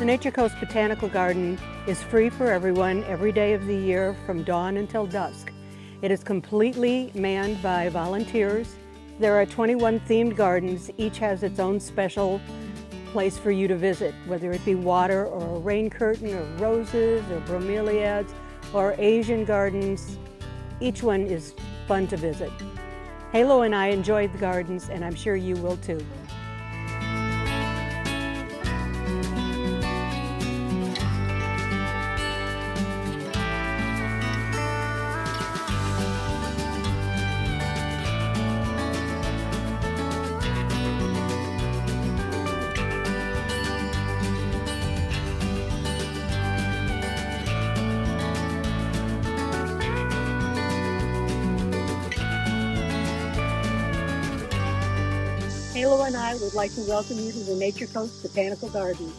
The Nature Coast Botanical Garden is free for everyone every day of the year from dawn until dusk. It is completely manned by volunteers. There are 21 themed gardens. Each has its own special place for you to visit, whether it be water or a rain curtain or roses or bromeliads or Asian gardens. Each one is fun to visit. Halo and I enjoyed the gardens, and I'm sure you will too. Halo and I would like to welcome you to the Nature Coast Botanical Gardens.